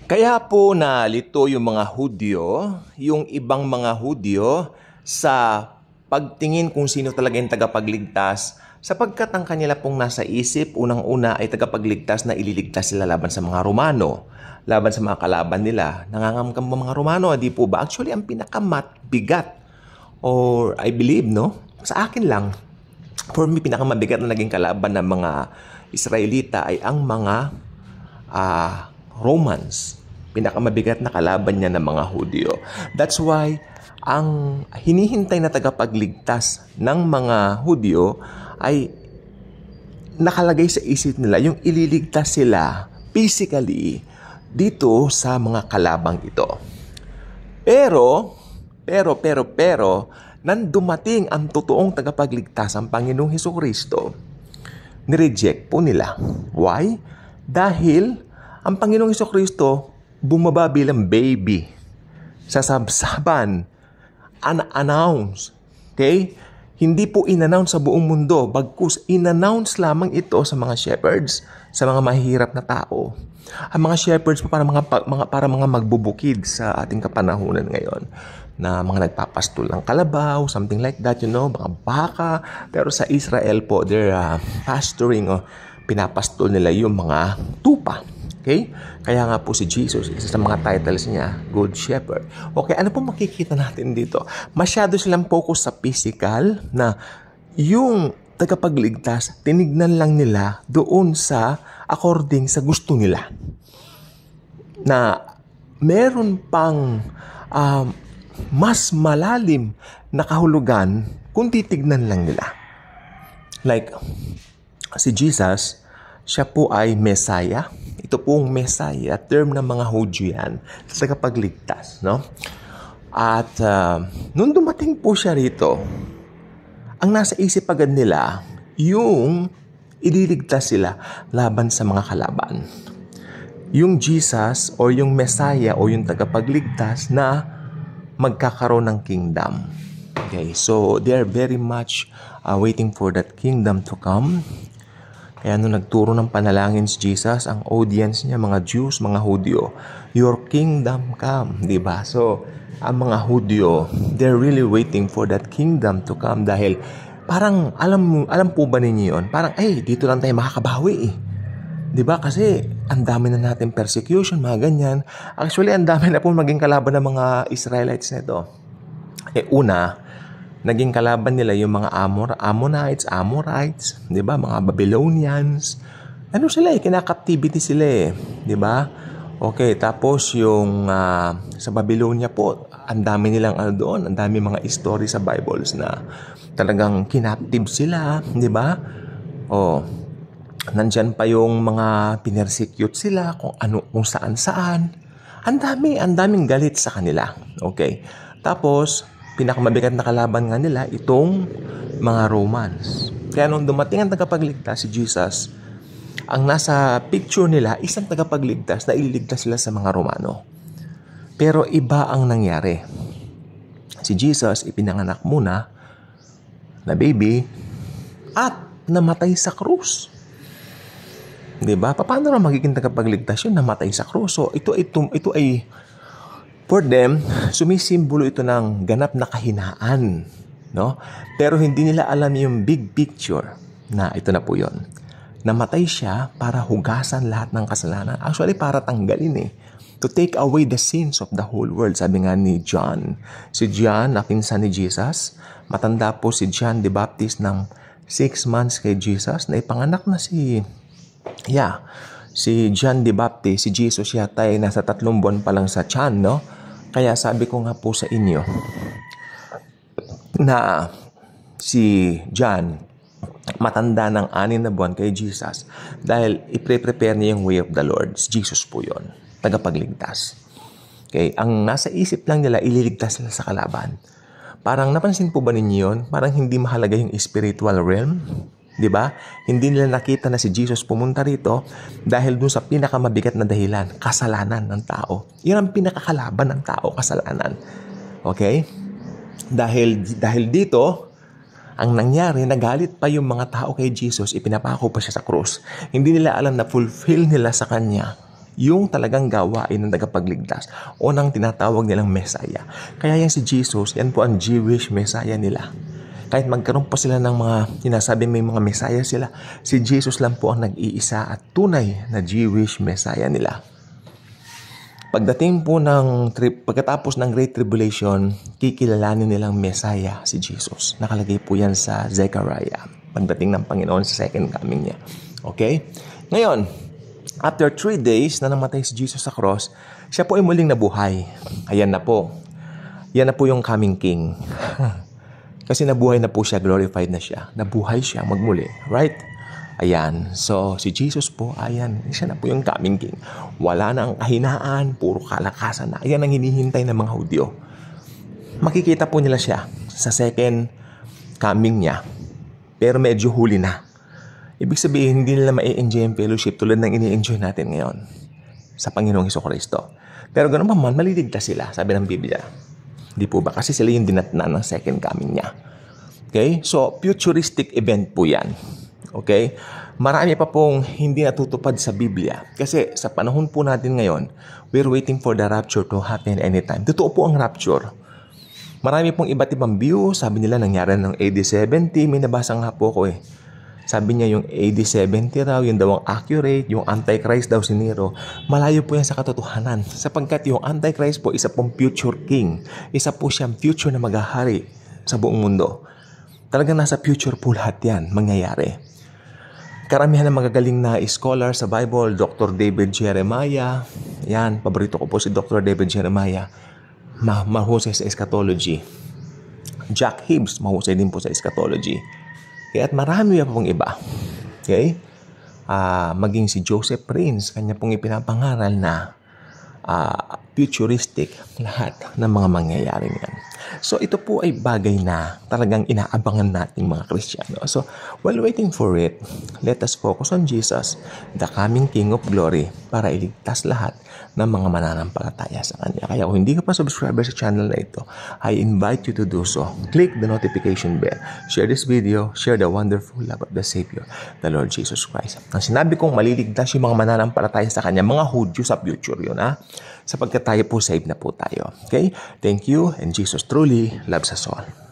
Kaya po nalito yung mga Hudyo, yung ibang mga Hudyo sa pagtingin kung sino talaga yung tagapagligtas, sapagkat ang kanila pong nasa isip, unang-una ay tagapagligtas na ililigtas sila laban sa mga Romano, laban sa mga kalaban nila. Nangangamkam ba mga Romano? Di po ba? Actually, ang pinakamabigat, or I believe, no? Sa akin lang, for me, pinakamabigat na naging kalaban ng mga Israelita ay ang mga Romans. Pinakamabigat na kalaban niya ng mga Hudyo. That's why ang hinihintay na tagapagligtas ng mga Hudyo ay nakalagay sa isip nila yung ililigtas sila physically dito sa mga kalabang ito. Pero, nang dumating ang totoong tagapagligtas, ang Panginoong Hesukristo, nireject po nila. Why? Dahil ang Panginoong Hesukristo bumaba bilang baby sa sabsaban, unannounced. Okay? Hindi po in-announce sa buong mundo, bagkus in-announce lamang ito sa mga shepherds, sa mga mahihirap na tao. Ang mga shepherds po para mga magbubukid sa ating kapanahunan ngayon, na mga nagpapastol ng kalabaw, something like that, mga baka. Pero sa Israel po, they're pastoring, pinapastol nila yung mga tupa. Okay? Kaya nga po si Jesus, isa sa mga titles niya, Good Shepherd. Okay, ano po makikita natin dito? Masyado silang focus sa physical, na yung tagapagligtas, tinignan lang nila doon sa according sa gusto nila. Na meron pang mas malalim na kahulugan kung titignan lang nila. Like, si Jesus, siya po ay Messiah. Ito pong Messiah, term ng mga Hudyo yan, sa tagapagligtas, no? At nung dumating po siya rito, ang nasa isip agad nila, yung ililigtas sila laban sa mga kalaban. Yung Jesus o yung Messiah o yung tagapagligtas na magkakaroon ng kingdom. Okay, so they are very much waiting for that kingdom to come. Kaya nung nagturo ng panalangin si Jesus, ang audience niya, mga Jews, mga Hudyo, your kingdom come, di ba? So, ang mga Hudyo, they're really waiting for that kingdom to come dahil parang, alam po ba ninyo yun? Parang, dito lang tayo makakabawi eh. Di ba? Kasi, ang dami na natin persecution, mga ganyan. Actually, ang dami na po maging kalaban ng mga Israelites nito. Una, naging kalaban nila yung mga Amorites, 'di ba? Mga Babylonians. Ano sila kinaka-captivity sila eh, 'di ba? Okay, tapos yung sa Babylonia po, ang dami nilang doon, ang dami mga story sa Bibles na talagang kinaptive sila, 'di ba? Nandyan pa yung mga pinersecute sila kung saan-saan. Ang daming galit sa kanila. Okay. Tapos pinakamabigat na kalaban nga nila itong mga Romans. Kaya nung dumating ang tagapagligtas si Jesus, ang nasa picture nila isang tagapagligtas na ililigtas sila sa mga Romano. Pero iba ang nangyari. Si Jesus ipinanganak muna na baby at namatay sa krus. 'Di ba? Paano na magiging tagapagligtas yun namatay sa krus? So ito ay for them, sumisimbolo ito ng ganap na kahinaan, no? Pero hindi nila alam yung big picture na ito na po yun. Namatay siya para hugasan lahat ng kasalanan. Actually, para tanggalin to take away the sins of the whole world. Sabi nga ni John. Si John, na pinsan ni Jesus, matanda po si John the Baptist ng 6 months kay Jesus, na ipanganak na si John the Baptist, si Jesus yata ay nasa 3 buwan pa lang sa tiyan, no? Kaya sabi ko nga po sa inyo na si John matanda ng 6 na buwan kay Jesus dahil i-prepare niya yung way of the Lord. Jesus po yun, tagapagligtas. Okay? Ang nasa isip lang nila, ililigtas sila sa kalaban. Parang napansin po ba ninyo yun? Parang hindi mahalaga yung spiritual realm. Diba? Hindi nila nakita na si Jesus pumunta rito dahil dun sa pinakamabigat na dahilan, kasalanan ng tao. Yan ang pinakakalaban ng tao, kasalanan. Okay? Dahil dito, ang nangyari, nagalit pa yung mga tao kay Jesus, ipinapako pa siya sa krus. Hindi nila alam na fulfill nila sa kanya yung talagang gawain ng tagapagligtas o ng tinatawag nilang Messiah. Kaya yan si Jesus, yan po ang Jewish Messiah nila. Kahit magkaroon pa sila ng mga sinasabi may mga Messiah sila, si Jesus lang po ang nag-iisa at tunay na Jewish Messiah nila. Pagdating po pagkatapos ng Great Tribulation, kikilalanin nilang Messiah si Jesus. Nakalagay po yan sa Zechariah, pagdating ng Panginoon sa second coming niya. Okay? Ngayon, after 3 days na namatay si Jesus sa cross, siya po ay muling nabuhay. Ayan na po. Yan na po yung coming king. Kasi nabuhay na po siya, glorified na siya. Nabuhay siya magmuli. Right? Ayan. So, si Jesus po, ayan, siya na po yung coming king. Wala na ang kahinaan, puro kalakasan na. Ayan ang hinihintay ng mga Hudyo. Makikita po nila siya sa second coming niya. Pero medyo huli na. Ibig sabihin, hindi nila ma-enjoy ang fellowship tulad ng ini-enjoy natin ngayon sa Panginoong Hesukristo. Pero ganoon pa man, maliligtas sila, sabi ng Biblia. Di po ba? Kasi sila yung dinatnan ng second coming niya. Okay? So, futuristic event po yan. Okay? Marami pa pong hindi natutupad sa Biblia. Kasi sa panahon po natin ngayon, we're waiting for the rapture to happen anytime. Totoo po ang rapture. Marami pong iba't ibang view. Sabi nila nangyari ng AD 70. May nabasa nga po ko Sabi niya yung AD 70 raw, yung daw ang accurate, yung Antichrist daw si Nero. Malayo po yan sa katotohanan. Sapagkat yung Antichrist po, isa pong future king. Isa po siyang future na maghahari sa buong mundo. Talagang nasa future po lahat yan mangyayari. Karamihan ng magagaling na scholar sa Bible, Dr. David Jeremiah. Yan, paborito ko po si Dr. David Jeremiah. Mahusay sa eschatology. Jack Hibbs, mahusay din po sa eschatology. Kaya at marami pa pong iba. Okay? Maging si Joseph Prince, kanya pong ipinapangaral na futuristic lahat ng mga mangyayari niyan. So ito po ay bagay na talagang inaabangan nating mga Kristiyano. So while waiting for it, let us focus on Jesus, the coming King of Glory, para iligtas lahat ng mga mananampalataya sa Kanya. Kaya kung hindi ka pa subscriber sa channel na ito, I invite you to do so. Click the notification bell. Share this video. Share the wonderful love of the Savior, the Lord Jesus Christ. Ang sinabi kong maliligtas yung mga mananampalataya sa Kanya, mga Hudyo sa future yun, sapagkat tayo po saved na po tayo. Okay? Thank you, and Jesus truly loves us all.